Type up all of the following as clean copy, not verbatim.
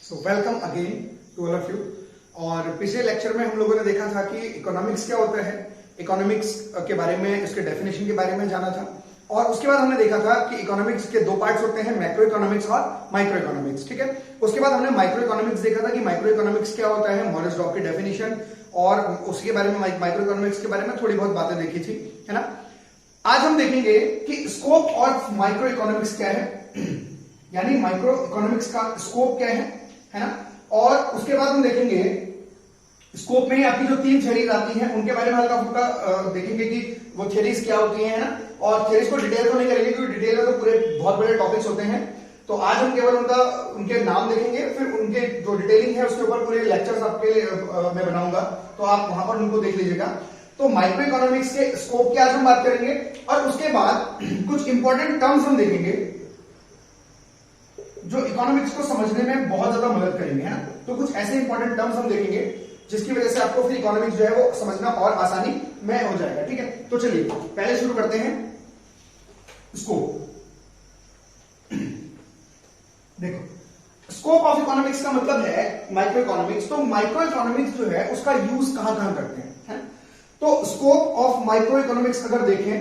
So welcome again to all of you. और पिछले lecture में हम लोगों ने देखा था कि इकोनॉमिक्स क्या होता है, इकोनॉमिक्स के बारे में, उसके डेफिनेशन के बारे में जाना था। और उसके बाद हमने देखा था कि इकोनॉमिक्स के दो पार्ट्स होते हैं, मैक्रो इकोनॉमिक्स और माइक्रो इकोनॉमिक्स। ठीक है, उसके बाद हमने माइक्रो इकोनॉमिक्स देखा था कि माइक्रो इकोनॉमिक्स क्या होता है, मॉरिस डॉब की डेफिनेशन, और उसके बारे में माइक्रो इकोनॉमिक्स के बारे में थोड़ी बहुत बातें देखी थी, है ना। आज हम देखेंगे कि स्कोप ऑफ माइक्रो इकोनॉमिक्स क्या है, यानी माइक्रो इकोनॉमिक्स का स्कोप क्या है ना। और उसके बाद हम देखेंगे स्कोप में ही आपकी जो तीन थ्योरीज आती हैं उनके बारे में हल्का फुल्का देखेंगे कि वो थ्योरीज क्या होती हैं, है ना। और थ्योरीज को डिटेल तो नहीं करेंगे क्योंकि डिटेल में तो पूरे बहुत बड़े टॉपिक्स होते हैं, तो आज हम केवल उनके नाम देखेंगे, फिर उनके जो डिटेलिंग है उसके ऊपर पूरे लेक्चर्स आपके लिए मैं बनाऊंगा, तो आप वहां पर उनको देख लीजिएगा। तो माइक्रो इकोनॉमिक्स के स्कोप की आज हम बात करेंगे, और उसके बाद कुछ इंपॉर्टेंट टर्म्स हम देखेंगे जो इकोनॉमिक्स को समझने में बहुत ज्यादा मदद करेंगे, है ना। तो कुछ ऐसे इंपॉर्टेंट टर्म्स हम देखेंगे जिसकी वजह से आपको फिर इकोनॉमिक्स जो है वो समझना और आसानी में हो जाएगा। ठीक है, तो चलिए पहले शुरू करते हैं स्कोप। देखो, स्कोप ऑफ इकोनॉमिक्स का मतलब है माइक्रो इकोनॉमिक्स। तो माइक्रो इकोनॉमिक्स जो है उसका यूज कहां कहां करते हैं, है? तो स्कोप ऑफ माइक्रो इकोनॉमिक्स अगर देखें,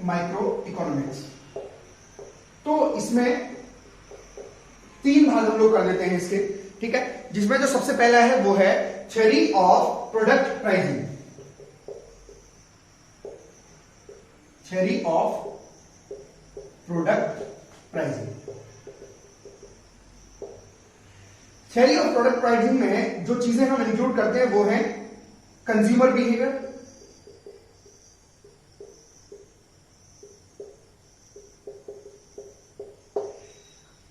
माइक्रो इकोनॉमिक्स, तो इसमें तीन भाग हम लोग कर देते हैं इसके। ठीक है, जिसमें जो सबसे पहला है वो है theory of product pricing, theory of product pricing. Theory of product pricing में जो चीजें हम इंक्लूड करते हैं वो है कंज्यूमर बिहेवियर,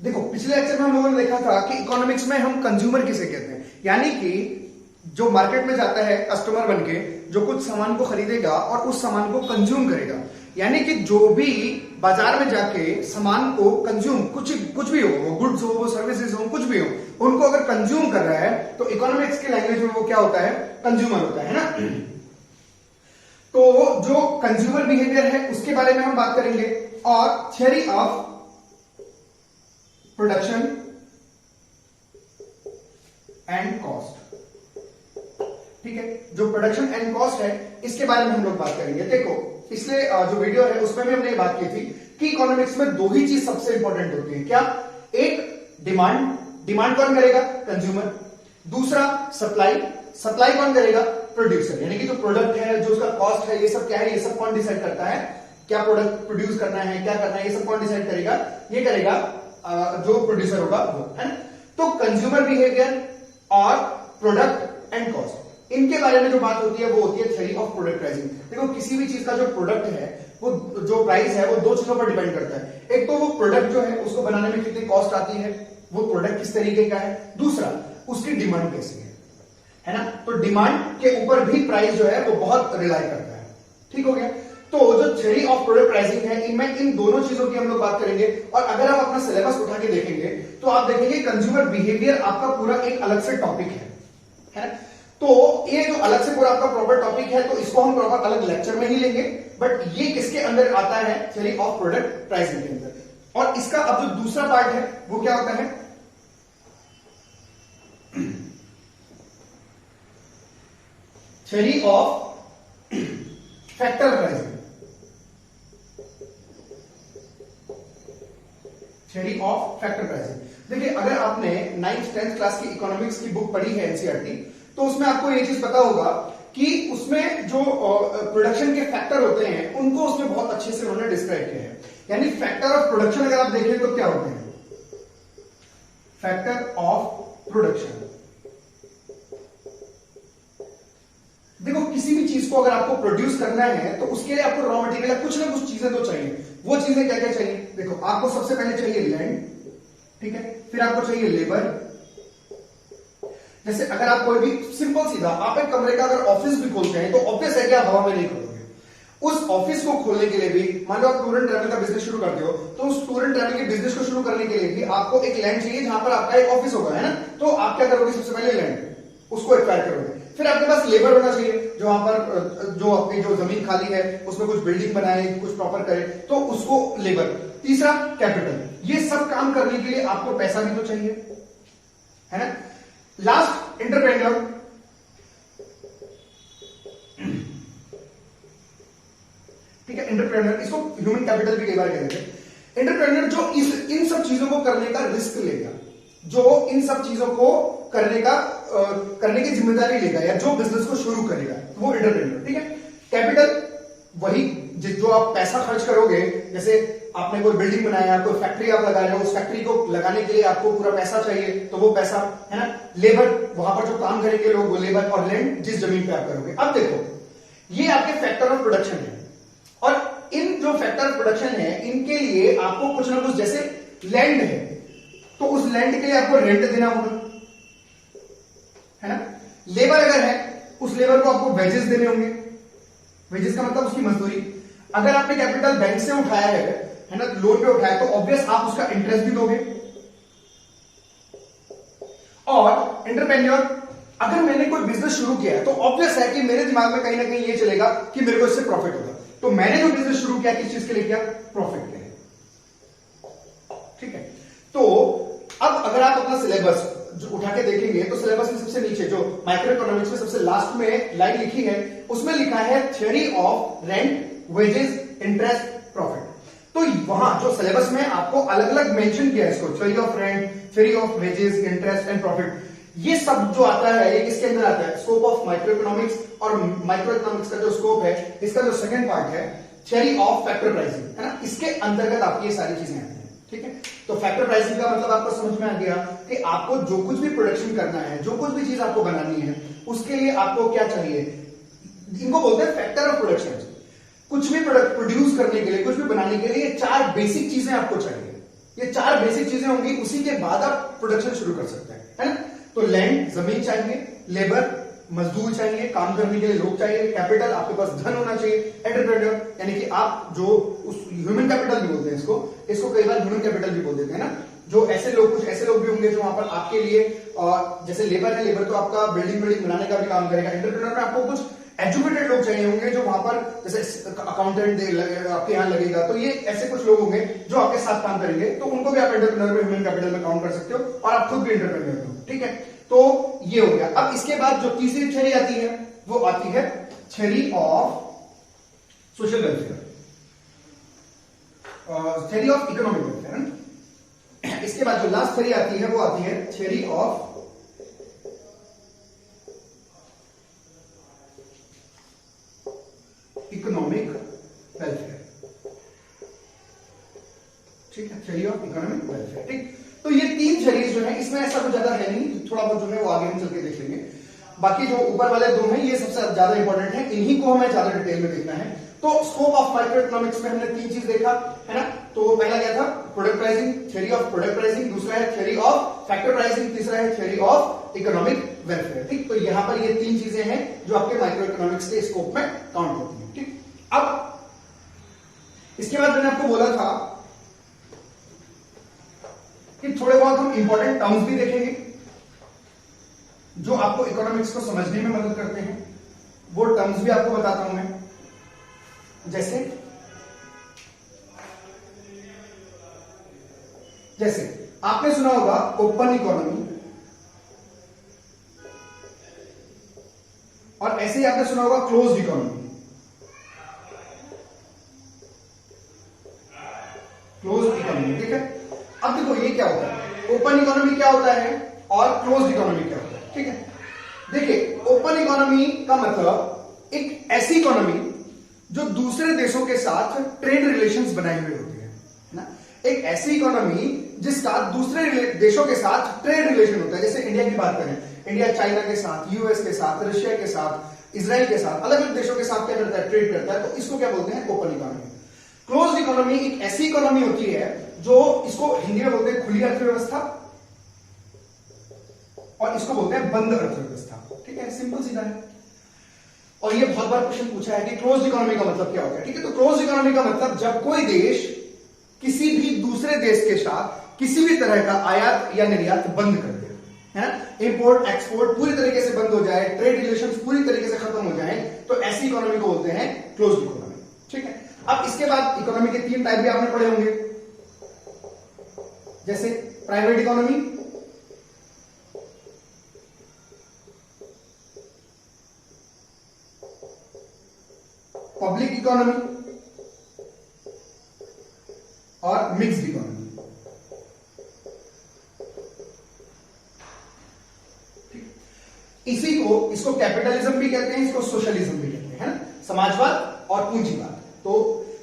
देखो पिछले लेक्चर में हम लोगों ने देखा था कि इकोनॉमिक्स में हम कंज्यूमर किसे कहते हैं, यानी कि जो मार्केट में जाता है कस्टमर बनके, जो कुछ सामान को खरीदेगा और उस सामान को कंज्यूम करेगा, यानी कि जो भी बाजार में जाके सामान को कंज्यूम, कुछ भी हो, वो गुड्स हो, वो सर्विसेज हो, कुछ भी हो, उनको अगर कंज्यूम कर रहा है तो इकोनॉमिक्स की लैंग्वेज में वो क्या होता है, कंज्यूमर होता है ना। तो जो कंज्यूमर बिहेवियर है उसके बारे में हम बात करेंगे, और theory of production and cost. ठीक है, जो प्रोडक्शन एंड कॉस्ट है इसके बारे में हम लोग बात करेंगे। देखो पिछले जो वीडियो है उसमें भी हमने बात की थी कि इकोनॉमिक्स में दो ही चीज सबसे इंपॉर्टेंट होती है, क्या? एक डिमांड कौन करेगा? कंज्यूमर। दूसरा सप्लाई, सप्लाई कौन करेगा? प्रोड्यूसर। यानी कि जो प्रोडक्ट है, जो उसका कॉस्ट है, ये सब क्या है, ये सब कौन डिसाइड करता है? क्या प्रोडक्ट प्रोड्यूस करना है, क्या करना है, ये सब कौन डिसाइड करेगा? ये करेगा जो प्रोड्यूसर होगा वो, है ना। तो कंज्यूमर बिहेवियर और प्रोडक्ट एंड कॉस्ट, इनके बारे में जो बात होती है वो होती है थ्योरी ऑफ प्रोडक्ट प्राइसिंग। देखो किसी भी चीज का जो प्रोडक्ट है, वो जो प्राइस है वो दो चीजों पर डिपेंड करता है। एक तो वो प्रोडक्ट जो है उसको बनाने में कितनी कॉस्ट आती है, वो प्रोडक्ट किस तरीके का है, दूसरा उसकी डिमांड कैसी है ना। तो डिमांड के ऊपर भी प्राइस जो है वो बहुत रिलाई करता है। ठीक हो गया। तो जो थ्योरी ऑफ प्रोडक्ट प्राइसिंग है, इनमें इन दोनों चीजों की हम लोग बात करेंगे। और अगर आप अपना सिलेबस उठा के देखेंगे तो आप देखेंगे कंज्यूमर बिहेवियर आपका पूरा एक अलग से टॉपिक है ना। तो ये जो अलग से पूरा आपका प्रॉपर टॉपिक है, तो इसको हम प्रॉपर अलग लेक्चर में ही लेंगे, बट ये किसके अंदर आता है? थ्योरी ऑफ प्रोडक्ट प्राइसिंग के अंदर। और इसका अब जो दूसरा पार्ट है वो क्या होता है? Theory of factor pricing, theory of factor pricing. देखिए अगर आपने 9th 10th क्लास की इकोनॉमिक्स की बुक पढ़ी है एनसीईआरटी, तो उसमें आपको ये चीज पता होगा कि उसमें जो प्रोडक्शन के फैक्टर होते हैं उनको उसमें बहुत अच्छे से उन्होंने डिस्क्राइब किया है। यानी फैक्टर ऑफ प्रोडक्शन अगर आप देखें तो क्या होते हैं? फैक्टर ऑफ प्रोडक्शन, देखो किसी भी चीज को अगर आपको प्रोड्यूस करना है तो उसके लिए आपको रॉ मटेरियल कुछ ना कुछ चीजें तो चाहिए। वो चीजें क्या क्या चाहिए? देखो आपको सबसे पहले चाहिए लैंड, ठीक है, फिर आपको चाहिए लेबर। जैसे अगर आप कोई भी सिंपल सीधा आप एक कमरे का अगर ऑफिस भी खोलते हैं तो ऑफिस है क्या, हवा में नहीं खोलोगे। उस ऑफिस को खोलने के लिए भी, मान लो आप टूर एंड ट्रैवल का बिजनेस शुरू करते हो, तो उस टूर एंड ट्रैवल के बिजनेस को शुरू करने के लिए भी आपको एक लैंड चाहिए जहां पर आपका एक ऑफिस होगा, है ना। तो आप क्या करोगे? सबसे पहले लैंड, उसको एक्वायर करोगे। फिर आपके पास लेबर होना चाहिए जो वहां पर जो अपनी जो जमीन खाली है उसमें कुछ बिल्डिंग बनाए, कुछ प्रॉपर करे, तो उसको लेबर। तीसरा कैपिटल। ये सब काम करने के लिए आपको पैसा भी तो चाहिए, है ना। Last entrepreneur. ठीक है, एंटरप्रेन्योर, इसको ह्यूमन कैपिटल भी कई बार कहते हैं। एंटरप्रेन्योर जो इन सब चीजों को करने का रिस्क लेगा, जो इन सब चीजों को करने की जिम्मेदारी लेगा, या जो बिजनेस को शुरू करेगा, वो एंटरप्रेन्योर। ठीक है, कैपिटल वही जो आप पैसा खर्च करोगे, जैसे आपने कोई बिल्डिंग बनाया, कोई फैक्ट्री आप लगा रहे हो, उस फैक्ट्री को लगाने के लिए आपको पूरा पैसा चाहिए, तो वो पैसा, है ना। लेबर, वहां पर जो काम करेंगे लोग, वो लेबर, और लैंड जिस जमीन पे आप करोगे। अब देखो, ये आपके फैक्टर ऑफ प्रोडक्शन है, और इन जो फैक्टर ऑफ प्रोडक्शन है, इनके लिए आपको कुछ ना कुछ, जैसे लैंड है तो उस लैंड के लिए आपको रेंट देना होगा, है ना। लेबर अगर है, उस लेबर को आपको वेजेस देने होंगे। वेजेस का मतलब उसकी मजदूरी। अगर आपने कैपिटल बैंक से उठाया है ना, लोन पे उठाया, तो ऑब्वियस आप उसका इंटरेस्ट भी दोगे। और एंटरप्रेन्योर, अगर मैंने कोई बिजनेस शुरू किया है, तो ऑब्वियस है कि मेरे दिमाग में कहीं ना कहीं ये चलेगा कि मेरे को इससे प्रॉफिट होगा। तो मैंने जो बिजनेस शुरू किया, किस चीज के लिए किया? प्रॉफिट के लिए। ठीक है, तो अब अगर आप अपना सिलेबस जो उठा के देखेंगे, तो सिलेबस में सबसे नीचे जो माइक्रो इकोनॉमिक्स में सबसे लास्ट में लाइन लिखी है, उसमें लिखा है theory of rent, wages, interest, profit. तो वहां जो सिलेबस में आपको अलग अलग मेंशन किया है इसको, theory of rent, theory of wages, interest and profit, ये सब जो आता है, ये किसके अंदर आता है? Scope of micro economics. और माइक्रो इकोनॉमिक्स का जो स्कोप है, इसका जो सेकंड पार्ट है, थ्योरी ऑफ फैक्टर प्राइसिंग, है ना, इसके अंतर्गत आपकी ये सारी चीजें आती हैं। ठीक है, तो फैक्टर प्राइसिंग का मतलब आपको समझ में आ गया कि आपको जो कुछ भी प्रोडक्शन करना है, जो कुछ भी चीज आपको बनानी है, उसके लिए आपको क्या चाहिए, इनको बोलते हैं फैक्टर ऑफ प्रोडक्शन। कुछ भी प्रोडक्ट प्रोड्यूस करने के लिए, कुछ भी बनाने के लिए, 4 बेसिक चीजें आपको चाहिए। ये 4 बेसिक चीजें होंगी, उसी के बाद आप प्रोडक्शन शुरू कर सकते हैं, है ना। तो लैंड, जमीन चाहिए, लेबर, मजदूर चाहिए, काम करने के लिए लोग चाहिए, कैपिटल, आपके पास धन होना चाहिए, एंटरप्रेन्योर, यानी कि आप जो उस ह्यूमन कैपिटल भी बोलते हैं इसको कई बार ह्यूमन कैपिटल भी बोल देते हैं ना। जो ऐसे लोग, कुछ ऐसे लोग भी होंगे जो वहां पर आपके लिए, जैसे लेबर है, लेबर तो आपका बिल्डिंग बनाने का भी काम करेगा। एंटरप्रेन्योर में आपको कुछ एजुकेटेड लोग चाहिए होंगे, जो वहां पर जैसे अकाउंटेंट आपके यहाँ लगेगा, तो ये ऐसे कुछ लोग होंगे जो आपके साथ काम करेंगे, तो उनको भी आप एंटरप्रेन्योर में, ह्यूमन कैपिटल में काउंट कर सकते हो, और आप खुद भी एंटरप्रेन्योर हो। ठीक है, तो ये हो गया। अब इसके बाद जो तीसरी थ्योरी आती है, वो आती है theory of social welfare, theory of economic welfare. इसके बाद जो लास्ट थ्योरी आती है, वो आती है थ्योरी ऑफ इकोनॉमिक वेलफेयर। ठीक है, थ्योरी ऑफ इकोनॉमिक वेलफेयर। ठीक, तो ये 3 थ्योरीज जो है, इसमें ऐसा कुछ ज्यादा है नहीं, थोड़ा बहुत जो है वो आगे हम चल के देख लेंगे। बाकी जो ऊपर वाले 2 हैं, ये सबसे ज्यादा इंपॉर्टेंट है, इन्हीं को हमें ज्यादा डिटेल में देखना है। तो स्कोप ऑफ माइक्रो इकोनॉमिक्स में हमने 3 चीज देखा, है ना। तो पहला क्या था? Product pricing, theory of product pricing, दूसरा है थ्योरी ऑफ फैक्टर प्राइसिंग, तीसरा है थ्योरी ऑफ इकोनॉमिक वेलफेयर। ठीक, तो यहां पर ये 3 चीजें हैं जो आपके माइक्रो इकोनॉमिक्स के स्कोप में काउंट होती है। ठीक, अब इसके बाद मैंने आपको बोला था कि थोड़े बहुत हम इंपॉर्टेंट टर्म्स भी देखेंगे जो आपको इकोनॉमिक्स को समझने में मदद करते हैं। वो टर्म्स भी आपको बताता हूं मैं, जैसे आपने सुना होगा ओपन इकोनॉमी, और ऐसे ही आपने सुना होगा क्लोज्ड इकोनॉमी। क्लोज्ड इकोनॉमी, ठीक है। अब देखो ये क्या होता है, ओपन इकोनॉमी क्या होता है और क्लोज्ड इकोनॉमी क्या होता है। ठीक है, देखिए ओपन इकोनॉमी का मतलब एक ऐसी इकोनॉमी जो दूसरे देशों के साथ ट्रेड रिलेशंस बनाए हुए होते हैं ना। एक ऐसी इकोनॉमी जिसका दूसरे देशों के साथ ट्रेड रिलेशन होता है। जैसे इंडिया की बात करें, इंडिया चाइना के साथ, यूएस के साथ, रशिया के साथ, इसराइल के साथ, अलग अलग देशों के साथ क्या करता है, ट्रेड करता है। तो इसको क्या बोलते हैं, ओपन इकोनॉमी। क्लोज्ड इकोनॉमी एक ऐसी इकोनॉमी होती है जो, इसको हिंदी में बोलते हैं खुली अर्थव्यवस्था, और इसको बोलते हैं बंद अर्थव्यवस्था। ठीक है, सिंपल सीधा है। और ये बहुत बार क्वेश्चन पूछा है कि क्लोज्ड इकोनॉमी का मतलब क्या होता है। ठीक है, तो क्लोज्ड इकोनॉमी का मतलब जब कोई देश किसी भी दूसरे देश के साथ किसी भी तरह का आयात या निर्यात बंद कर दे, है ना, इंपोर्ट एक्सपोर्ट पूरी तरीके से बंद हो जाए, ट्रेड रिलेशंस पूरी तरीके से खत्म हो जाए, तो ऐसी इकोनॉमी को बोलते हैं क्लोज्ड इकोनॉमी। ठीक है, अब इसके बाद इकोनॉमी के 3 टाइप भी आपने पढ़े होंगे। जैसे प्राइवेट इकोनॉमी, पब्लिक इकोनॉमी और मिक्स्ड इकोनॉमी। इसको कैपिटलिज्म भी कहते हैं, इसको सोशलिज्म भी कहते हैं, है ना, समाजवाद और पूंजीवाद। तो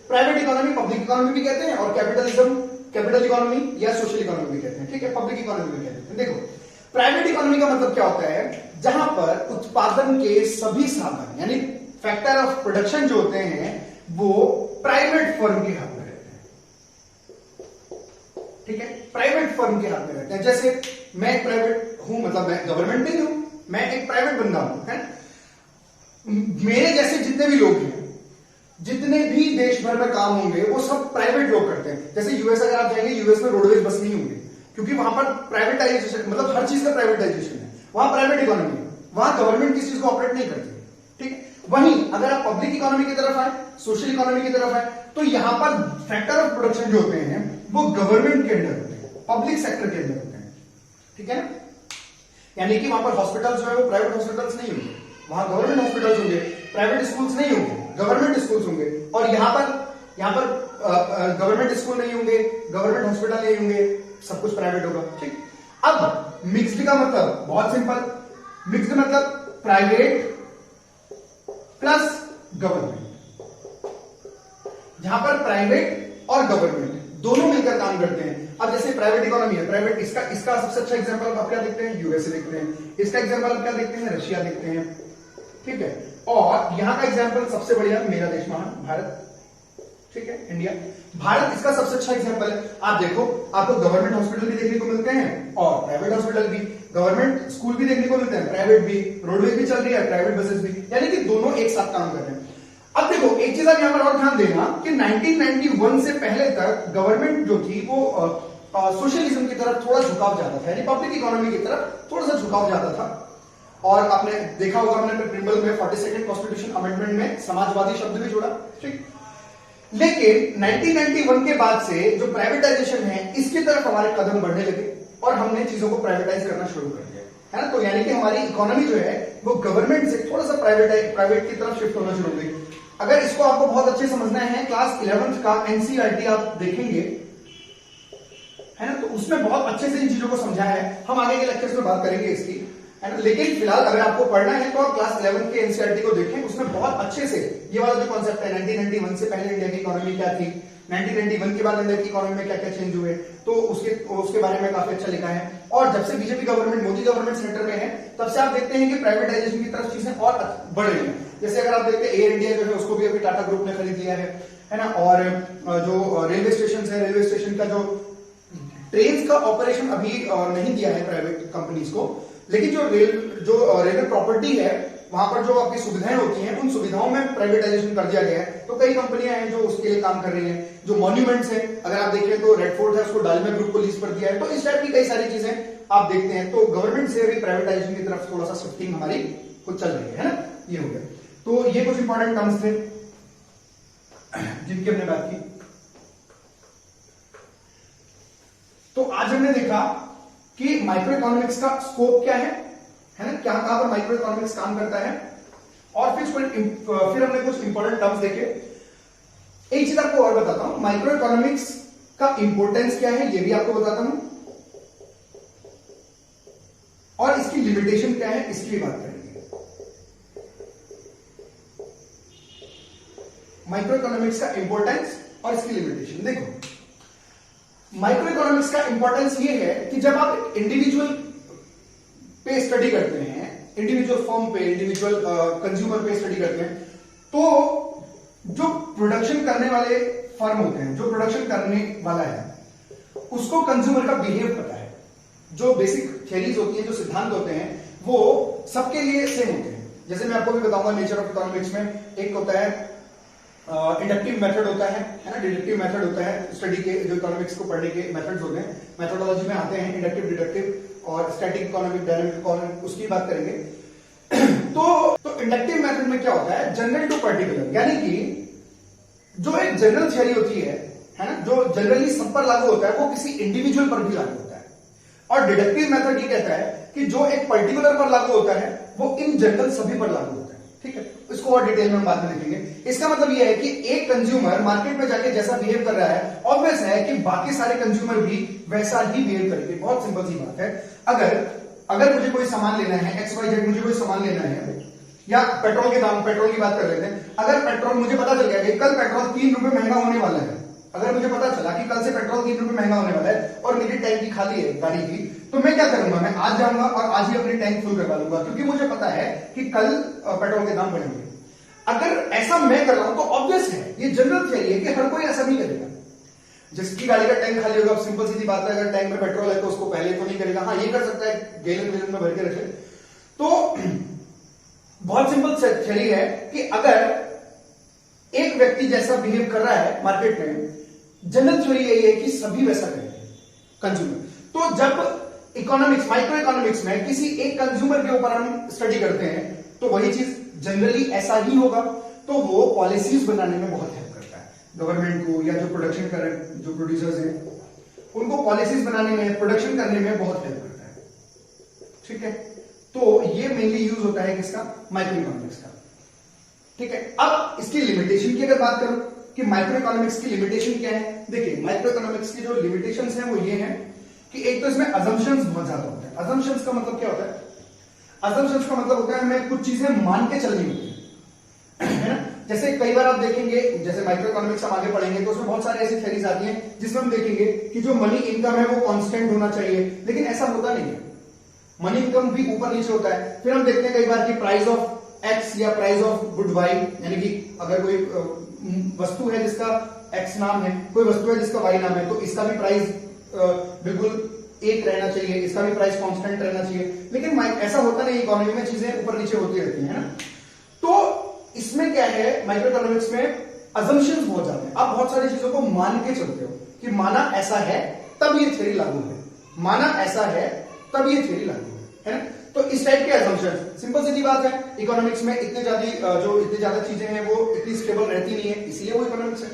प्राइवेट इकोनॉमी पब्लिक इकोनॉमी भी कहते हैं और कैपिटलिज्म कैपिटल इकोनॉमी या सोशल इकोनॉमी भी कहते हैं, ठीक है, पब्लिक इकोनॉमी भी कहते हैं। देखो प्राइवेट इकोनॉमी का मतलब क्या होता है, जहां पर उत्पादन के सभी साधन यानी फैक्टर ऑफ प्रोडक्शन जो होते हैं वो प्राइवेट फर्म के हाथ में रहते हैं, ठीक है, प्राइवेट फर्म के हाथ में रहते हैं। जैसे मैं एक प्राइवेट हूं, मतलब मैं गवर्नमेंट नहीं हूं, मैं एक प्राइवेट बंदा हूं, है, मेरे जैसे जितने भी लोग हैं, जितने भी देश भर में काम होंगे वो सब प्राइवेट लोग करते हैं। जैसे यूएस अगर आप जाएंगे, यूएस में रोडवेज बस नहीं होंगे क्योंकि वहां पर प्राइवेटाइजेशन, मतलब हर चीज का प्राइवेटाइजेशन है, वहां प्राइवेट इकोनॉमी है, वहां गवर्नमेंट किसी चीज को ऑपरेट नहीं करती, ठीक है। वहीं अगर आप पब्लिक इकोनॉमी की तरफ आए, सोशल इकोनॉमी की तरफ आए, तो यहां पर फैक्टर ऑफ प्रोडक्शन जो होते हैं वो गवर्नमेंट के अंडर होते हैं, पब्लिक सेक्टर के अंदर होते हैं, ठीक है ना। यानी कि वहां पर हॉस्पिटल जो है वो प्राइवेट हॉस्पिटल्स नहीं होंगे, वहां गवर्नमेंट हॉस्पिटल्स होंगे, प्राइवेट स्कूल्स नहीं होंगे, गवर्नमेंट स्कूल्स होंगे। और यहां पर गवर्नमेंट स्कूल नहीं होंगे, गवर्नमेंट हॉस्पिटल नहीं होंगे, सब कुछ प्राइवेट होगा, ठीक। अब मिक्स्ड का मतलब बहुत सिंपल, मिक्स्ड मतलब प्राइवेट प्लस गवर्नमेंट, जहां पर प्राइवेट और गवर्नमेंट दोनों मिलकर काम करते हैं। अब जैसे प्राइवेट इकोनॉमी है, प्राइवेट इसका सबसे अच्छा एग्जांपल आप क्या देखते हैं, यूएसए देखते हैं, इसका एग्जांपल आप क्या देखते हैं, रशिया देखते हैं, ठीक है। और यहां का एग्जांपल सबसे बढ़िया मेरा देश महान भारत, ठीक है, इंडिया, भारत इसका सबसे अच्छा एग्जांपल है। आप देखो, आपको गवर्नमेंट हॉस्पिटल भी देखने को मिलते हैं और प्राइवेट हॉस्पिटल भी, गवर्नमेंट स्कूल भी देखने को मिलते हैं, प्राइवेट भी, रोडवेज भी चल रही है, प्राइवेट बसेस भी, यानी कि दोनों एक साथ काम कर रहे हैं। अब देखो एक चीज आप यहां पर और ध्यान देना कि 1991 से पहले तक गवर्नमेंट जो थी वो सोशलिज्म की तरफ थोड़ा झुकाव ज्यादा था, यानी पब्लिक इकोनॉमी की तरफ थोड़ा सा झुकाव ज्यादा था। और आपने देखा होगा, हमने प्रिंबल में 42nd कॉन्स्टिट्यूशन अमेंडमेंट में समाजवादी शब्द भी जोड़ा, ठीक। लेकिन 1991 के बाद से जो प्राइवेटाइजेशन है इसकी तरफ हमारे कदम बढ़ने लगे और हमने चीजों को प्राइवेटाइज करना शुरू कर दिया, है ना। तो यानी कि हमारी इकोनॉमी जो है वो गवर्नमेंट से थोड़ा सा प्राइवेट की तरफ शिफ्ट होना शुरू हो गई। अगर इसको आपको बहुत अच्छे समझना है, क्लास 11th का एनसीईआरटी आप देखेंगे, है ना, तो उसमें बहुत अच्छे से इन चीजों को समझा है। हम आगे के लेक्चर्स में बात करेंगे इसकी, है ना। लेकिन फिलहाल अगर आपको पढ़ना है तो आप क्लास 11 के एनसीईआरटी को देखें, उसमें बहुत अच्छे से ये वाला जो कॉन्सेप्ट है 1991 से पहले इंडिया की इकोनॉमी क्या थी, 1991 के बाद इंडिया की इकोनॉमी में क्या क्या चेंज हुए, तो उसके बारे में काफी अच्छा लिखा है। और जब से BJP government, Modi government centre में है, तब से आप देखते हैं कि प्राइवेटाइजेशन की तरफ चीजें और बढ़ रही है। जैसे अगर आप देखते हैं एयर इंडिया जो है उसको भी अभी टाटा ग्रुप ने खरीद लिया है ना। और जो रेलवे स्टेशन है, रेलवे स्टेशन का जो ट्रेन का ऑपरेशन अभी नहीं दिया है प्राइवेट कंपनीज को, लेकिन जो रेलवे प्रॉपर्टी है वहां पर जो आपकी सुविधाएं होती हैं उन सुविधाओं में प्राइवेटाइजेशन कर दिया गया है। तो कई कंपनियां हैं जो उसके लिए काम कर रही हैं। जो मॉन्यूमेंट्स हैं, अगर आप देखें तो रेड फोर्ट है, उसको डालमिया ग्रुप को लीज पर दिया है। तो इस टाइप की कई सारी चीजें आप देखते हैं। तो गवर्नमेंट से अभी प्राइवेटाइजेशन की तरफ थोड़ा सा शिफ्टिंग हमारी कुछ चल रही है ना। ये हो गया। तो ये कुछ इंपॉर्टेंट टर्म्स थे जिनकी हमने बात की। तो आज हमने देखा कि माइक्रो इकोनॉमिक्स का स्कोप क्या है ना, क्या कहां पर माइक्रो इकोनॉमिक्स काम करता है। और फिर हमने कुछ इंपॉर्टेंट टर्म्स देखे। एक चीज आपको और बताता हूं, माइक्रो इकोनॉमिक्स का इंपॉर्टेंस क्या है ये भी आपको बताता हूं, और इसकी लिमिटेशन क्या है इसकी भी बात करेंगे। माइक्रो इकोनॉमिक्स का इंपॉर्टेंस और इसकी लिमिटेशन। देखो माइक्रो इकोनॉमिक्स का इंपॉर्टेंस ये है कि जब आप इंडिविजुअल पे स्टडी करते हैं, इंडिविजुअल फर्म पे, इंडिविजुअल कंज्यूमर पे स्टडी करते हैं, तो जो प्रोडक्शन करने वाले फर्म होते हैं, जो प्रोडक्शन करने वाला है उसको कंज्यूमर का बिहेव पता है। जो बेसिक थ्योरीज होती हैं, जो सिद्धांत होते हैं, वो सबके लिए सेम होते हैं। जैसे मैं आपको भी बताऊंगा नेचर ऑफ इकोनॉमिक्स में, एक होता है इंडक्टिव मेथड होता है ना, डिडक्टिव मेथड होता है। स्टडी के जो इकोनॉमिक्स को पढ़ने के मेथड्स होते हैं, मेथोडोलॉजी में आते हैं इंडक्टिव, डिडक्टिव और स्टैटिक इकोनॉमिक, डायनामिक इकोनॉमिक, उसकी बात करेंगे। तो इंडक्टिव मेथड में क्या होता है, जनरल टू पर्टिकुलर, यानी कि जो एक जनरल थ्योरी होती है है ना, जो जनरली सब पर लागू होता है वो किसी इंडिविजुअल पर भी लागू होता है। और डिडक्टिव मेथड ये कहता है कि जो एक पर्टिकुलर पर लागू होता है वो इन जनरल सभी पर लागू होता है। ठीक है, इसको और डिटेल में हम बाद में देखेंगे। इसका मतलब यह है कि एक कंज्यूमर मार्केट में जाके जैसा बिहेव कर रहा है, ऑब्वियस है कि बाकी सारे कंज्यूमर भी वैसा ही बिहेव करेंगे। बहुत सिंपल सी बात है। अगर मुझे कोई सामान लेना है, XYZ मुझे कोई सामान लेना है, या पेट्रोल के दाम, पेट्रोल की बात कर लेते हैं। अगर पेट्रोल मुझे पता चल गया कि कल पेट्रोल 3 रुपए महंगा होने वाला है, अगर मुझे पता चला कि कल से पेट्रोल 3 रुपए महंगा होने वाला है और मेरी टैंकी खाली है गाड़ी की, तो मैं क्या करूंगा, मैं आज जाऊंगा और आज ही अपनी टैंक फुल करवा लूंगा, क्योंकि मुझे पता है कि कल पेट्रोल के दाम बढ़ेंगे। अगर ऐसा मैं कर रहा हूं तो ऑब्वियस है, ये जनरल थियरी है कि हर कोई ऐसा नहीं करेगा। जिसकी गाड़ी का टैंक खाली होगा, सिंपल सीधी बात है, अगर टैंक में पेट्रोल है तो उसको पहले तो नहीं करेगा। हाँ, ये कर सकता है गैलन में भर के रखे। तो बहुत सिंपल थियरी है कि अगर एक व्यक्ति जैसा बिहेव कर रहा है मार्केट में, जनरल थ्योरी यही है कि सभी वैसा करेंगे कंज्यूमर। तो जब इकोनॉमिक्स, माइक्रो इकोनॉमिक्स में किसी एक कंज्यूमर के ऊपर हम स्टडी करते हैं तो वही चीज जनरली ऐसा ही होगा। तो वो पॉलिसीज बनाने में बहुत हेल्प करता है गवर्नमेंट को, या जो प्रोडक्शन कर रहे जो प्रोड्यूसर्स हैं उनको पॉलिसीज बनाने में, प्रोडक्शन करने में बहुत हेल्प करता है। ठीक है, तो ये मेनली यूज होता है किसका, माइक्रो इकोनॉमिक्स का। ठीक है, अब इसकी लिमिटेशन की अगर बात करूं कि माइक्रो इकोनॉमिक्स की लिमिटेशन क्या है, देखिए माइक्रो इकोनॉमिक्स की जो लिमिटेशंस हैं वो ये हैं कि एक तो इसमें अजम्पशंस बहुत ज्यादा होते हैं। अजम्पशंस का मतलब क्या होता है, अजम्पशंस का मतलब होता है हमें कुछ चीजें मान के चलनी होती है ना। जैसे कई बार आप देखेंगे, जैसे माइक्रो इकोनॉमिक्स हम आगे पढ़ेंगे तो उसमें बहुत सारी ऐसी थ्योरीज आती हैं जिसमें हम देखेंगे कि जो मनी इनकम है वो कांस्टेंट होना चाहिए, लेकिन ऐसा होता नहीं है। मनी इनकम भी ऊपर नीचे होता है। फिर हम देखते हैं कई बार कि प्राइस ऑफ एक्स या प्राइस ऑफ गुड वाई, यानी कि अगर कोई वस्तु है जिसका एक्स नाम है, कोई वस्तु है जिसका वाई नाम है, तो इसका भी प्राइस बिल्कुल एक रहना चाहिए, इसका भी प्राइस कांस्टेंट रहना चाहिए। लेकिन ऐसा होता नहीं, इकोनॉमी में चीजें ऊपर नीचे होती रहती है ना। तो इसमें क्या है, माइक्रो इकोनॉमिक्स में अजम्पशंस बहुत ज्यादा है। आप बहुत सारी चीजों को मान के चलते हो कि माना ऐसा है तब ये थ्योरी लागू है, माना ऐसा है तब ये थ्योरी लागू है ना। तो इस टाइप के अजम्पशन, सिंपल सी बात है, इकोनॉमिक्स में इतनी ज्यादा चीजें हैं वो इतनी स्टेबल रहती नहीं है, इसलिए वो इकोनॉमिक्स है।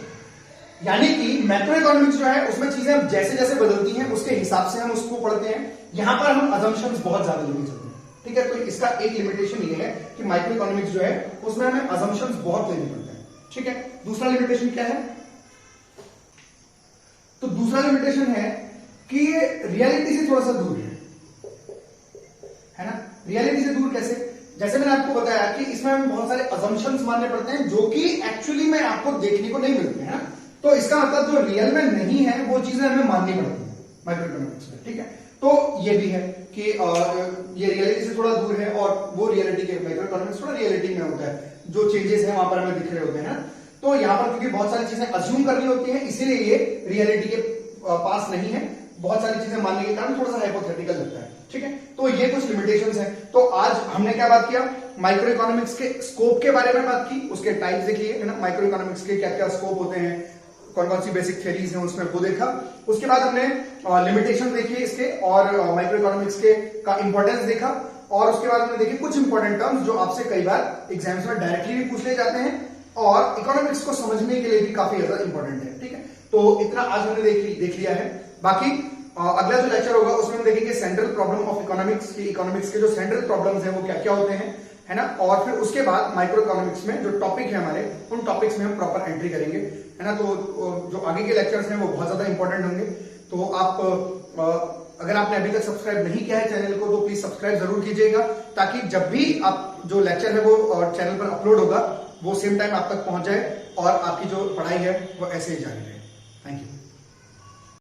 यानी कि मैक्रो इकोनॉमिक्स जो है उसमें चीजें जैसे जैसे बदलती हैं उसके हिसाब से हम उसको पढ़ते हैं। यहां पर हम अजम्पशंस बहुत ज्यादा लेके चलते हैं। ठीक है, तो इसका एक लिमिटेशन ये है कि माइक्रो इकोनॉमिक्स जो है उसमें हमें अजम्पशंस बहुत लेने पड़ते हैं। ठीक है, दूसरा लिमिटेशन क्या है, तो दूसरा लिमिटेशन है कि ये रियलिटी से थोड़ा सा दूर है ना। रियलिटी से दूर कैसे, जैसे मैंने आपको बताया कि इसमें हमें बहुत सारे अजम्पशंस मानने पड़ते हैं जो कि एक्चुअली में आपको देखने को नहीं मिलते हैं ना। तो इसका मतलब जो रियल में नहीं है वो चीजें हमें माननी पड़ती है माइक्रो इकोनॉमिक्स में। ठीक है, तो ये भी है कि ये रियलिटी से थोड़ा दूर है और वो रियलिटी के माइक्रो इकोनॉमिक्स थोड़ा रियलिटी में होता है, जो चेंजेस है वहां पर हमें दिख रहे होते हैं। तो यहां पर क्योंकि बहुत सारी चीजें अज्यूम करनी होती है, इसीलिए ये रियलिटी के पास नहीं है। बहुत सारी चीजें मानने के कारण थोड़ा सा हाइपोथेटिकल लगता है। ठीक है, तो ये कुछ लिमिटेशंस हैं। तो आज हमने क्या बात किया, माइक्रो इकोनॉमिक्स के स्कोप के बारे में बात की, उसके टाइप्स देखिए है ना, माइक्रो इकोनॉमिक्स के क्या क्या स्कोप होते हैं, कौन कौन सी बेसिक थ्योरीज हैं उसमें वो देखा। उसके बाद हमने लिमिटेशन देखी इसके और माइक्रो इकोनॉमिक्स के का इंपॉर्टेंस देखा। और उसके बाद हमने देखे कुछ इंपॉर्टेंट टर्म्स जो आपसे कई बार एग्जाम्स में डायरेक्टली भी पूछ ले जाते हैं और इकोनॉमिक्स को समझने के लिए भी काफी ज्यादा इंपॉर्टेंट है। ठीक है, तो इतना आज हमने देख लिया है। बाकी अगला जो लेक्चर होगा उसमें हम देखेंगे सेंट्रल प्रॉब्लम ऑफ इकोनॉमिक्स के जो सेंट्रल प्रॉब्लम्स हैं वो क्या क्या होते हैं, है ना। और फिर उसके बाद माइक्रो इकोनॉमिक्स में जो टॉपिक है हमारे, उन टॉपिक्स में हम प्रॉपर एंट्री करेंगे, है ना। तो जो आगे के लेक्चर्स हैं वो बहुत ज्यादा इंपॉर्टेंट होंगे। तो आप अगर आपने अभी तक सब्सक्राइब नहीं किया है चैनल को तो प्लीज सब्सक्राइब जरूर कीजिएगा, ताकि जब भी आप जो लेक्चर है वो चैनल पर अपलोड होगा वो सेम टाइम आप तक पहुंच जाए और आपकी जो पढ़ाई है वो ऐसे ही जारी रहे। Thank you.